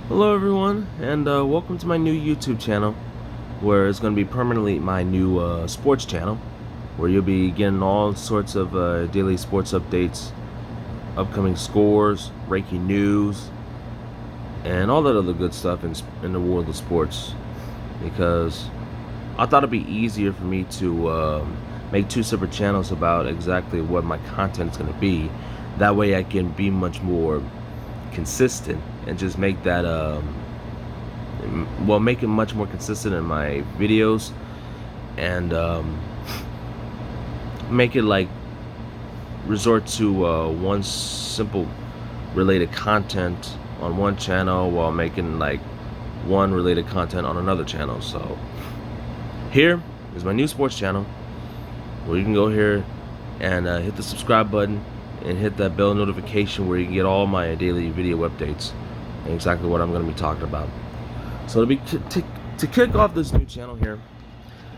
Hello everyone, and welcome to my new YouTube channel, where it's going to be permanently my new sports channel, where you'll be getting all sorts of daily sports updates, upcoming scores, breaking news, and all that other good stuff in the world of sports. Because I thought it'd be easier for me to make two separate channels about exactly what my content is going to be. That way I can be much more consistent and just make that make it much more consistent in my videos, and make it like resort to one simple related content on one channel while making like one related content on another channel. So here is my new sports channel, where you can go here and hit the subscribe button and hit that bell notification, where you can get all my daily video updates and exactly what I'm going to be talking about. So to kick off this new channel here,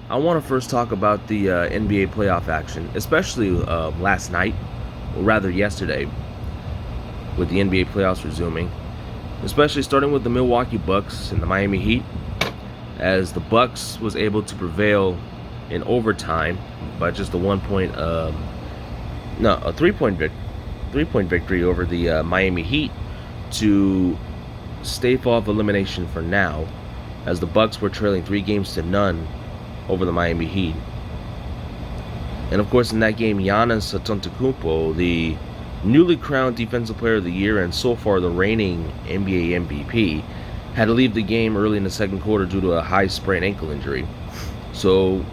I want to first talk about the NBA playoff action, especially last night, or rather yesterday, with the NBA playoffs resuming, especially starting with the Milwaukee Bucks and the Miami Heat, as the Bucks was able to prevail in overtime by just a three-point victory over the Miami Heat to stave off elimination for now, as the Bucks were trailing 3-0 over the Miami Heat. And of course, in that game, Giannis Antetokounmpo, the newly crowned Defensive Player of the Year and so far the reigning NBA MVP, had to leave the game early in the second quarter due to a high sprained ankle injury. So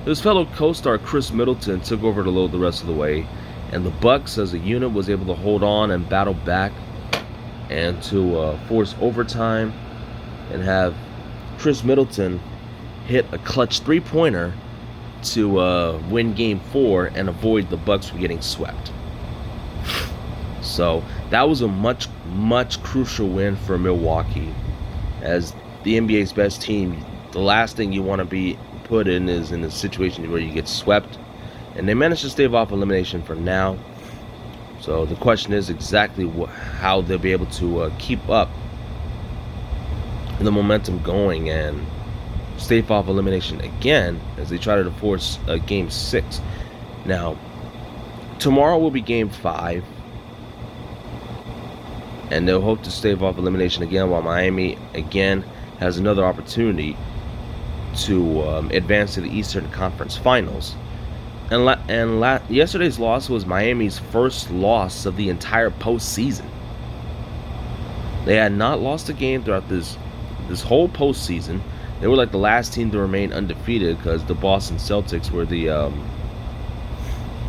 his fellow co-star Chris Middleton took over to load the rest of the way, and the Bucks as a unit was able to hold on and battle back and to force overtime and have Chris Middleton hit a clutch three-pointer to win Game 4 and avoid the Bucks from getting swept. So that was a much crucial win for Milwaukee, as the NBA's best team. The last thing you want to be put in is in a situation where you get swept, and they managed to stave off elimination for now. So the question is exactly how they'll be able to keep up the momentum going and stave off elimination again as they try to force Game 6. Now, tomorrow will be Game 5, and they'll hope to stave off elimination again, while Miami again has another opportunity to advance to the Eastern Conference Finals. And yesterday's loss was Miami's first loss of the entire postseason. They had not lost a game throughout this whole postseason. They were like the last team to remain undefeated, because the Boston Celtics were the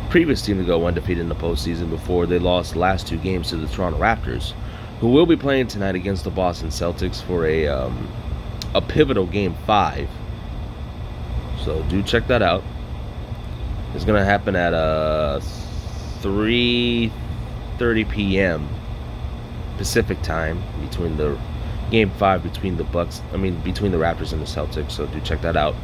previous team to go undefeated in the postseason before they lost the last two games to the Toronto Raptors, who will be playing tonight against the Boston Celtics for a pivotal Game 5. So do check that out. It's going to happen at 3:30 p.m. Pacific time, between the Game 5 between the Raptors and the Celtics. So do check that out.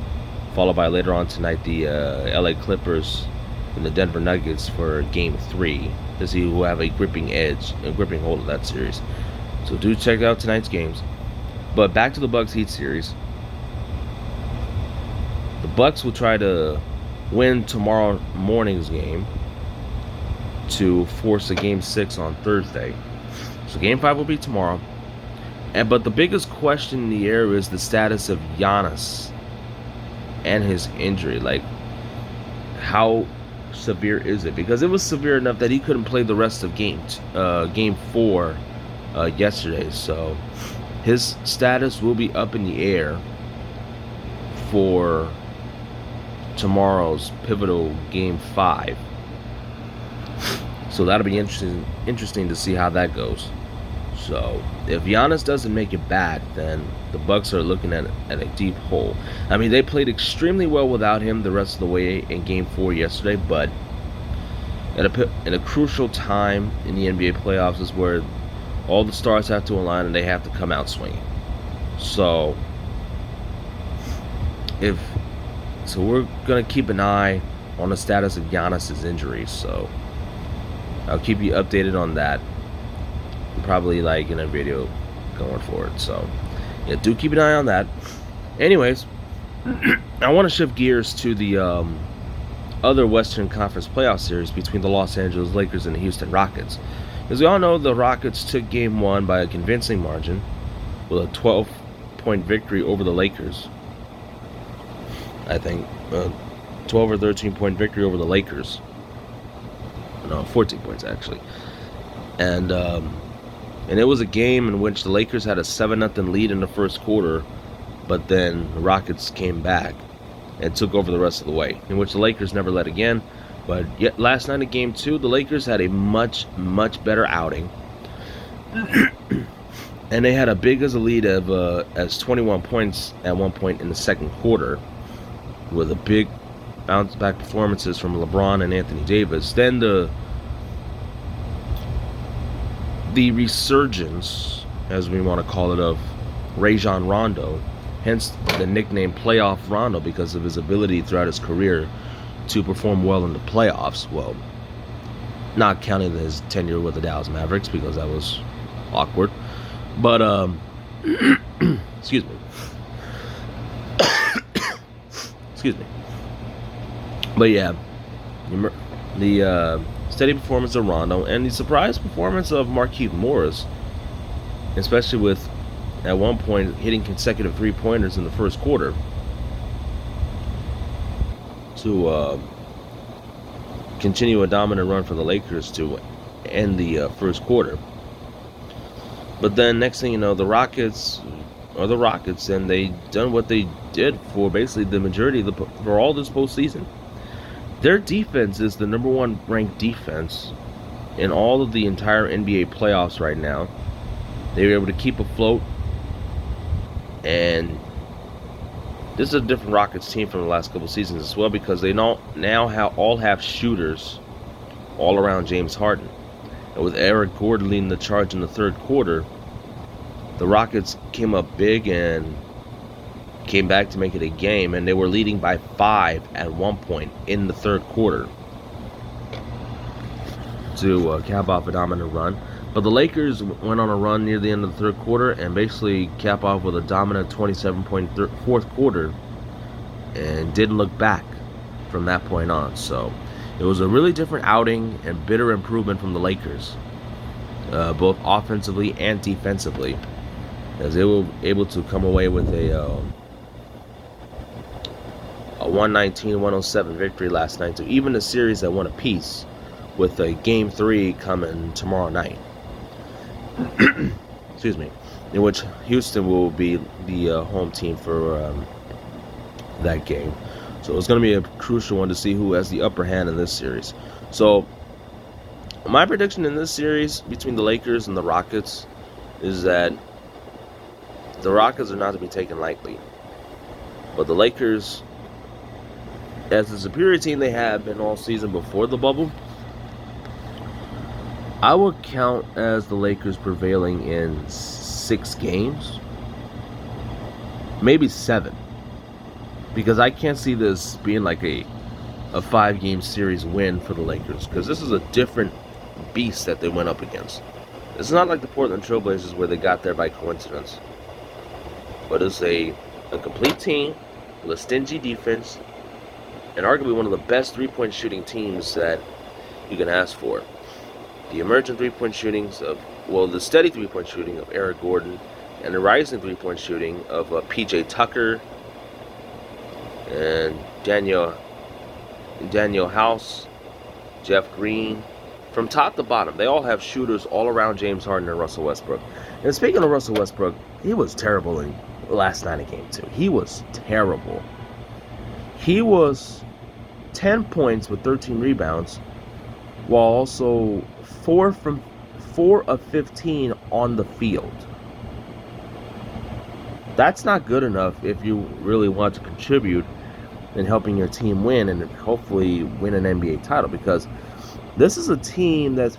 Followed by later on tonight the LA Clippers and the Denver Nuggets for Game 3 to see who will have a gripping hold of that series. So do check out tonight's games. But back to the Bucks Heat series. The Bucks will try to win tomorrow morning's game to force a Game 6 on Thursday. So Game 5 will be tomorrow. But the biggest question in the air is the status of Giannis and his injury. Like, how severe is it? Because it was severe enough that he couldn't play the rest of Game 4 yesterday. So his status will be up in the air for tomorrow's pivotal Game 5. So that'll be interesting to see how that goes. So if Giannis doesn't make it back, then the Bucks are looking at a deep hole. I mean, they played extremely well without him the rest of the way in Game 4 yesterday, but at a crucial time in the NBA playoffs is where all the stars have to align and they have to come out swinging. So we're gonna keep an eye on the status of Giannis' injuries. So I'll keep you updated on that, probably like in a video going forward. So, yeah, do keep an eye on that. Anyways, I want to shift gears to the other Western Conference playoff series between the Los Angeles Lakers and the Houston Rockets. As we all know, the Rockets took Game 1 by a convincing margin with a 12-point victory over the Lakers. I think 12 or 13-point victory over the Lakers. No, 14 points actually. And it was a game in which the Lakers had a 7-0 lead in the first quarter, but then the Rockets came back and took over the rest of the way, in which the Lakers never led again. But yet last night in Game 2, the Lakers had a much better outing. And they had a big as a lead of as 21 points at one point in the second quarter, with a big bounce back performances from LeBron and Anthony Davis. Then the resurgence, as we want to call it, of Rajon Rondo, hence the nickname Playoff Rondo, because of his ability throughout his career to perform well in the playoffs. Well, not counting his tenure with the Dallas Mavericks, because that was awkward. But excuse me. Excuse me. But yeah, the steady performance of Rondo and the surprise performance of Markieff Morris, especially with at one point hitting consecutive three-pointers in the first quarter to continue a dominant run for the Lakers to end the first quarter. But then next thing you know, the Rockets are the Rockets, and they done what they did for basically the majority of for all this postseason. Their defense is the number 1 ranked defense in all of the entire NBA playoffs right now. They were able to keep afloat, and this is a different Rockets team from the last couple seasons as well, because they now all have shooters all around James Harden. And with Eric Gordon leading the charge in the third quarter, the Rockets came up big and came back to make it a game, and they were leading by 5 at one point in the third quarter to cap off a dominant run. But the Lakers went on a run near the end of the third quarter and basically cap off with a dominant 27-point fourth quarter, and didn't look back from that point on. So it was a really different outing and bitter improvement from the Lakers, both offensively and defensively, as they were able to come away with a 119-107 victory last night to even a series that won apiece, with a Game 3 coming tomorrow night. Excuse me, in which Houston will be the home team for that game. So it's going to be a crucial one to see who has the upper hand in this series. So my prediction in this series between the Lakers and the Rockets is that the Rockets are not to be taken lightly, but the Lakers, as the superior team they have been all season before the bubble, I would count as the Lakers prevailing in 6 games, maybe 7, because I can't see this being like a 5-game series win for the Lakers, because this is a different beast that they went up against. It's not like the Portland Trailblazers where they got there by coincidence, but it's a complete team with a stingy defense and arguably one of the best three-point shooting teams that you can ask for. The emergent three-point shootings of, the steady three-point shooting of Eric Gordon, and the rising three-point shooting of P.J. Tucker and Daniel House, Jeff Green. From top to bottom, they all have shooters all around James Harden and Russell Westbrook. And speaking of Russell Westbrook, he was terrible in last night in Game 2. He was terrible. He was 10 points with 13 rebounds, while also 4 of 15 on the field. That's not good enough if you really want to contribute in helping your team win and hopefully win an NBA title, because this is a team that's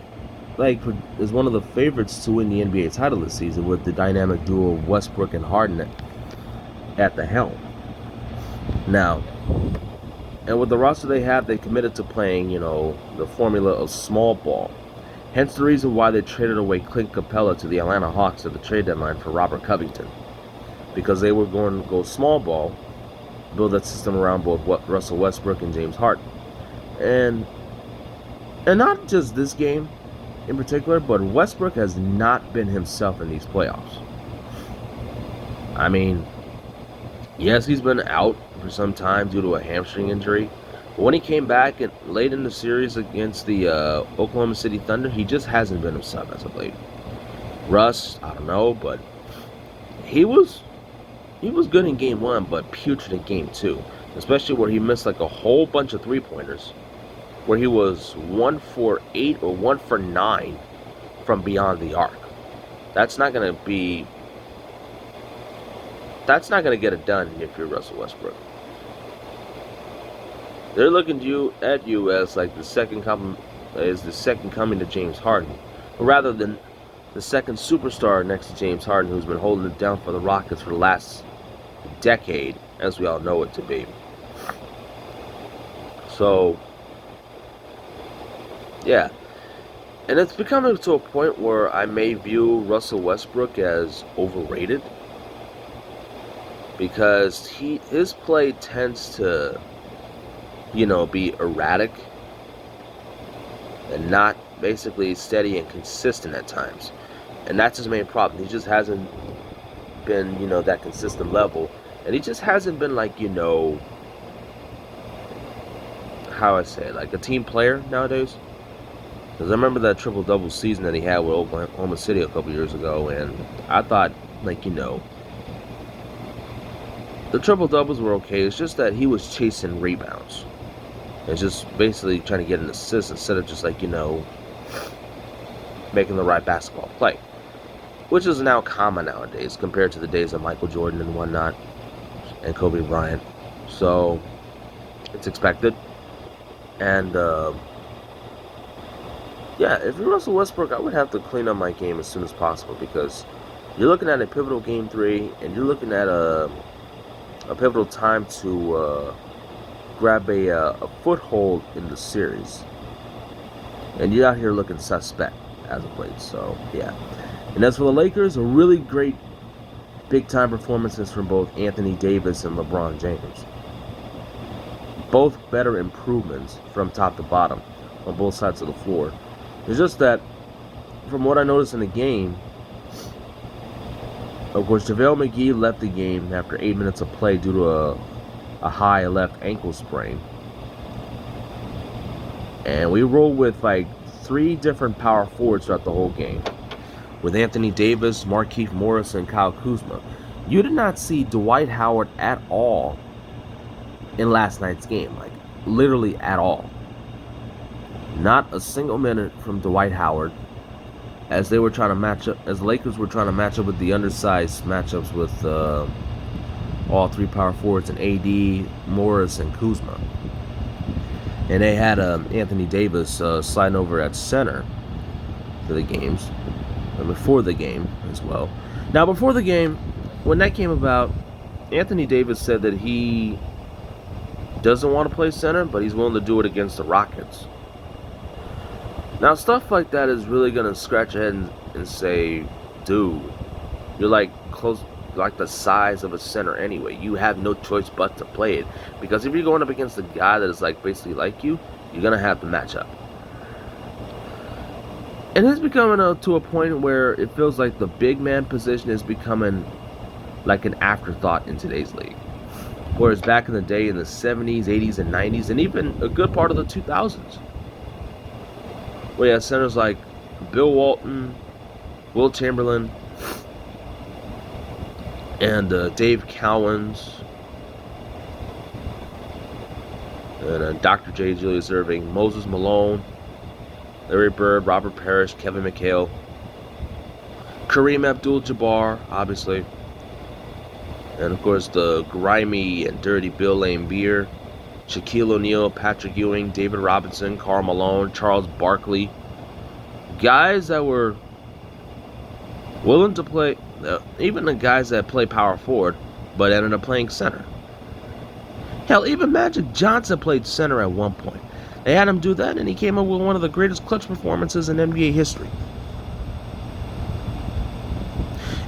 is one of the favorites to win the NBA title this season, with the dynamic duo of Westbrook and Harden at the helm. Now, and with the roster they have, they committed to playing, the formula of small ball. Hence the reason why they traded away Clint Capella to the Atlanta Hawks at the trade deadline for Robert Covington. Because they were going to go small ball, build that system around both Russell Westbrook and James Harden. And not just this game in particular, but Westbrook has not been himself in these playoffs. I mean, yes, he's been out for some time due to a hamstring injury. But when he came back late in the series against the Oklahoma City Thunder, he just hasn't been himself as of late. Russ, I don't know, but he was good in game 1, but putrid in game 2. Especially where he missed like a whole bunch of three-pointers. Where he was 1 for 8 or 1 for 9 from beyond the arc. That's not going to get it done if you're Russell Westbrook. They're looking at you as like the second coming to James Harden, rather than the second superstar next to James Harden, who's been holding it down for the Rockets for the last decade, as we all know it to be. So, yeah. And it's becoming to a point where I may view Russell Westbrook as overrated, because his play tends to, be erratic and not basically steady and consistent at times. And that's his main problem. He just hasn't been, that consistent level. And he just hasn't been like, how I say it, like a team player nowadays. Because I remember that triple-double season that he had with Oklahoma City a couple years ago, and I thought, the triple-doubles were okay. It's just that he was chasing rebounds. And just basically trying to get an assist instead of just making the right basketball play. Which is now common nowadays compared to the days of Michael Jordan and whatnot, and Kobe Bryant. So, it's expected. And, if you're Russell Westbrook, I would have to clean up my game as soon as possible, because you're looking at a pivotal Game 3, and you're looking at a pivotal time to grab a foothold in the series. And you're out here looking suspect as of late, so yeah. And as for the Lakers, a really great big-time performances from both Anthony Davis and LeBron James. Both better improvements from top to bottom on both sides of the floor. It's just that, from what I noticed in the game, of course, JaVale McGee left the game after 8 minutes of play due to a high left ankle sprain. And we rolled with like 3 different power forwards throughout the whole game, with Anthony Davis, Markieff Morris, and Kyle Kuzma. You did not see Dwight Howard at all in last night's game, like literally at all. Not a single minute from Dwight Howard, as they were trying to match up, as the Lakers were trying to match up with the undersized matchups with all 3 power forwards and AD, Morris, and Kuzma. And they had Anthony Davis sliding over at center for the games, and before the game as well. Now, before the game, when that came about, Anthony Davis said that he doesn't want to play center, but he's willing to do it against the Rockets. Now, stuff like that is really going to scratch your head and say, dude, you're like close, like the size of a center anyway. You have no choice but to play it. Because if you're going up against a guy that is like basically like you, you're going to have to match up. And it's becoming to a point where it feels like the big man position is becoming like an afterthought in today's league. Whereas back in the day, in the 70s, 80s, and 90s, and even a good part of the 2000s, we had centers like Bill Walton, Will Chamberlain, and Dave Cowens, and Dr. J. Julius Erving, Moses Malone, Larry Bird, Robert Parrish, Kevin McHale, Kareem Abdul-Jabbar, obviously, and of course the grimy and dirty Bill Laimbeer, Shaquille O'Neal, Patrick Ewing, David Robinson, Karl Malone, Charles Barkley. Guys that were willing to play, even the guys that play power forward, but ended up playing center. Hell, even Magic Johnson played center at one point. They had him do that, and he came up with one of the greatest clutch performances in NBA history.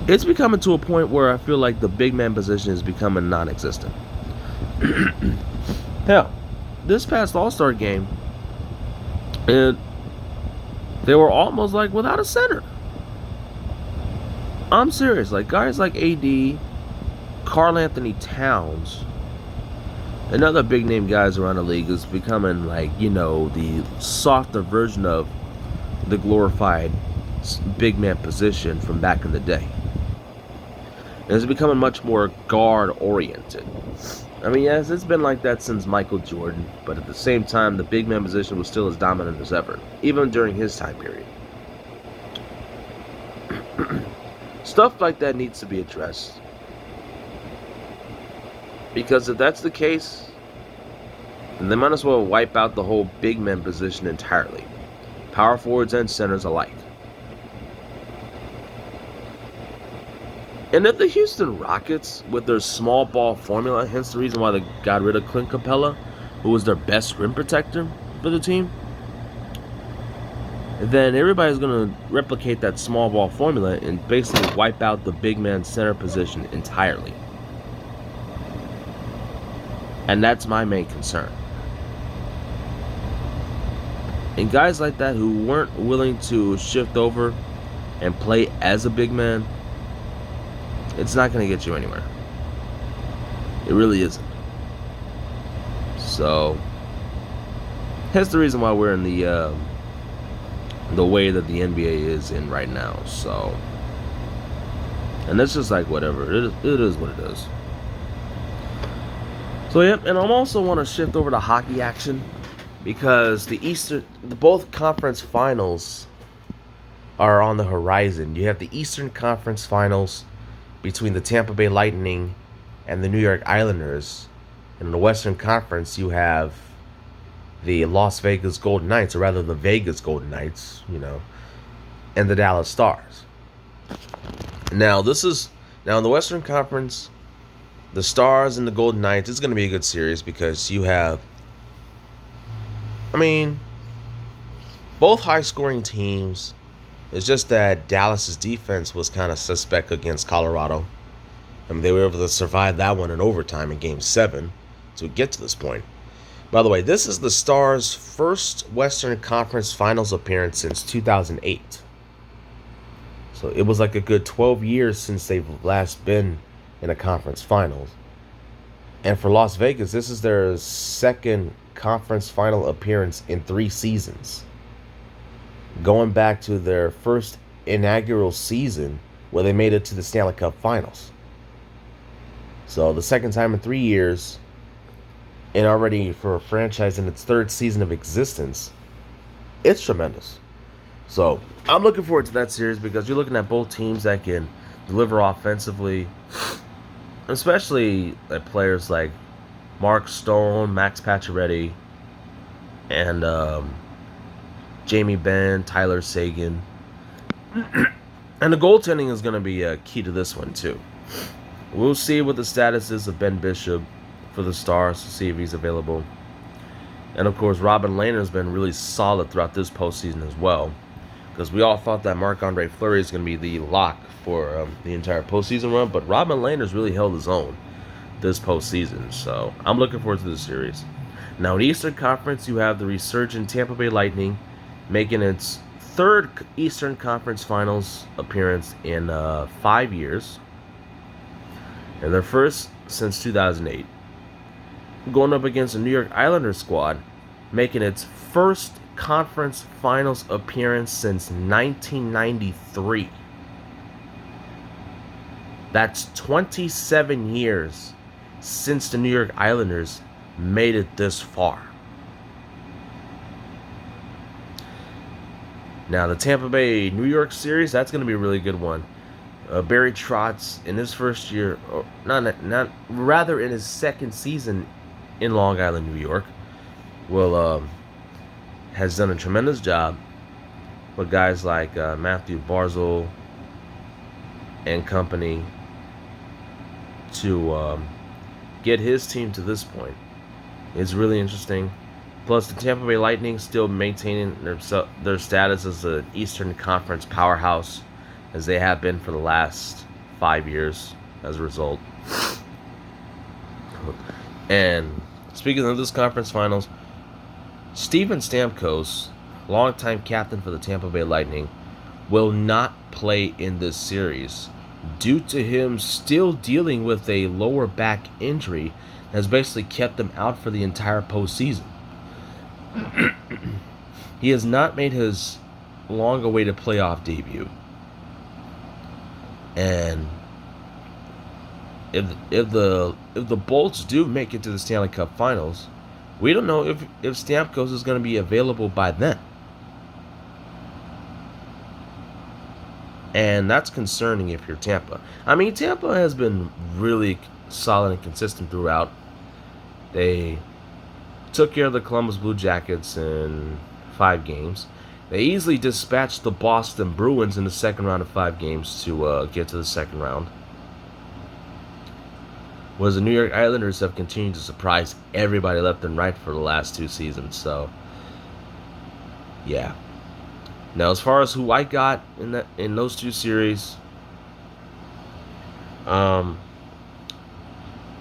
It's becoming to a point where I feel like the big man position is becoming non-existent. Hell, this past All-Star game, they were almost like without a center. I'm serious. Like guys like AD, Karl Anthony Towns, and other big name guys around the league is becoming like, the softer version of the glorified big man position from back in the day. And it's becoming much more guard oriented. I mean, yes, it's been like that since Michael Jordan, but at the same time, the big man position was still as dominant as ever, even during his time period. Stuff like that needs to be addressed. Because if that's the case, then they might as well wipe out the whole big man position entirely. Power forwards and centers alike. And if the Houston Rockets, with their small ball formula, hence the reason why they got rid of Clint Capella, who was their best rim protector for the team, then everybody's going to replicate that small ball formula and basically wipe out the big man center position entirely. And that's my main concern. And guys like that who weren't willing to shift over and play as a big man, it's not going to get you anywhere. It really isn't. So, that's the reason why we're in the way that the NBA is in right now. So, and it's just like whatever. It is what it is. So, yeah, and I also want to shift over to hockey action because both conference finals are on the horizon. You have the Eastern Conference Finals between the Tampa Bay Lightning and the New York Islanders. And in the Western Conference, you have the Las Vegas Golden Knights, or rather the Vegas Golden Knights, and the Dallas Stars. Now, in the Western Conference, the Stars and the Golden Knights, it's going to be a good series because you have, both high-scoring teams. It's just that Dallas's defense was kind of suspect against Colorado. They were able to survive that one in overtime in Game 7 to get to this point. By the way, this is the Stars' first Western Conference Finals appearance since 2008. So it was like a good 12 years since they've last been in a conference finals. And for Las Vegas, this is their second conference final appearance in 3 seasons, going back to their first inaugural season where they made it to the Stanley Cup Finals. So the second time in 3 years, and already for a franchise in its 3rd season of existence, it's tremendous. So I'm looking forward to that series because you're looking at both teams that can deliver offensively, especially at players like Mark Stone, Max Pacioretty, and Jamie Benn, Tyler Seguin. And the goaltending is going to be key to this one, too. We'll see what the status is of Ben Bishop for the Stars to see if he's available. And, of course, Robin Lehner has been really solid throughout this postseason as well, because we all thought that Marc-Andre Fleury is going to be the lock for the entire postseason run, but Robin Lehner's really held his own this postseason. So I'm looking forward to this series. Now, in the Eastern Conference, you have the resurgent Tampa Bay Lightning making its 3rd Eastern Conference Finals appearance in 5 years, and their first since 2008. Going up against the New York Islanders squad, making its first conference finals appearance since 1993. That's 27 years since the New York Islanders made it this far. Now, the Tampa Bay New York series, that's going to be a really good one. Barry Trotz, in his first year, or rather in his 2nd season in Long Island, New York, has done a tremendous job with guys like Matthew Barzal and company to get his team to this point. It's really interesting. Plus, the Tampa Bay Lightning still maintaining their status as an Eastern Conference powerhouse, as they have been for the last 5 years as a result. And speaking of this conference finals, Steven Stamkos, longtime captain for the Tampa Bay Lightning, will not play in this series due to him still dealing with a lower back injury that has basically kept him out for the entire postseason. He has not made his long-awaited playoff debut. And if the Bolts do make it to the Stanley Cup Finals, we don't know if Stamkos is going to be available by then. And that's concerning if you're Tampa. I mean, Tampa has been really solid and consistent throughout. They took care of the Columbus Blue Jackets in 5 games. They easily dispatched the Boston Bruins in the second round of 5 games to get to the second round. Whereas the New York Islanders have continued to surprise everybody left and right for the last 2 seasons. So, yeah. Now, as far as who I got in those 2 series,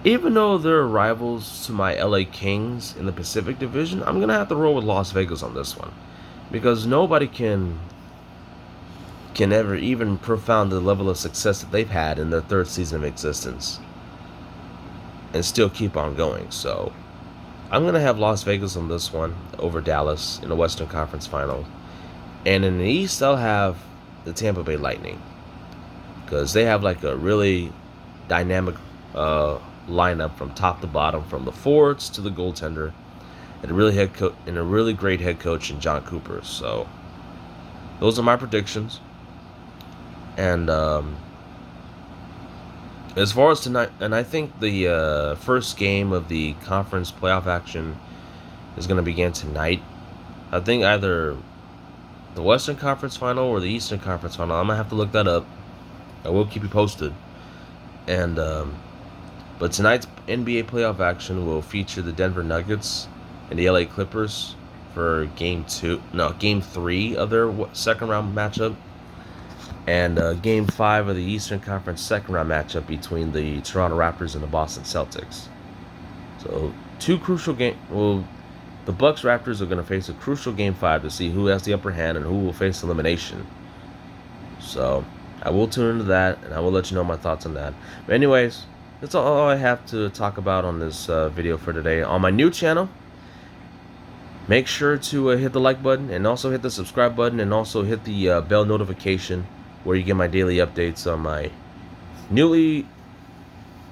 even though they're rivals to my LA Kings in the Pacific Division, I'm going to have to roll with Las Vegas on this one. Because nobody can ever even profound the level of success that they've had in their 3rd season of existence and still keep on going. So I'm going to have Las Vegas on this one over Dallas in the Western Conference Final. And in the East, I'll have the Tampa Bay Lightning, because they have like a really dynamic lineup from top to bottom, from the forwards to the goaltender, and a really great head coach in John Cooper. So those are my predictions. And as far as tonight, and I think the first game of the conference playoff action is going to begin tonight. I think either the Western Conference Final or the Eastern Conference Final. I'm going to have to look that up. I will keep you posted. And but tonight's NBA playoff action will feature the Denver Nuggets and the LA Clippers for Game 3 of their second round matchup, and Game 5 of the Eastern Conference second round matchup between the Toronto Raptors and the Boston Celtics. So 2 crucial games. Well, the Bucks Raptors are going to face a crucial Game 5 to see who has the upper hand and who will face elimination. So I will tune into that, and I will let you know my thoughts on that. But anyways, that's all I have to talk about on this video for today. On my new channel, make sure to hit the like button, and also hit the subscribe button, and also hit the bell notification where you get my daily updates on my newly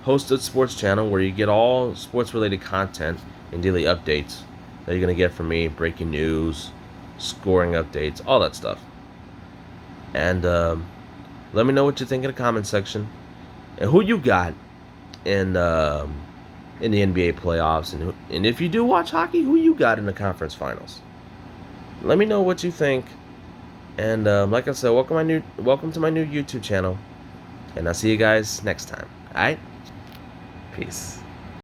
hosted sports channel, where you get all sports related content and daily updates that you're going to get from me, breaking news, scoring updates, all that stuff. And let me know what you think in the comment section, and who you got in the NBA playoffs, and if you do watch hockey, who you got in the conference finals. Let me know what you think. And like I said, welcome to my new YouTube channel, and I'll see you guys next time. Alright? Peace.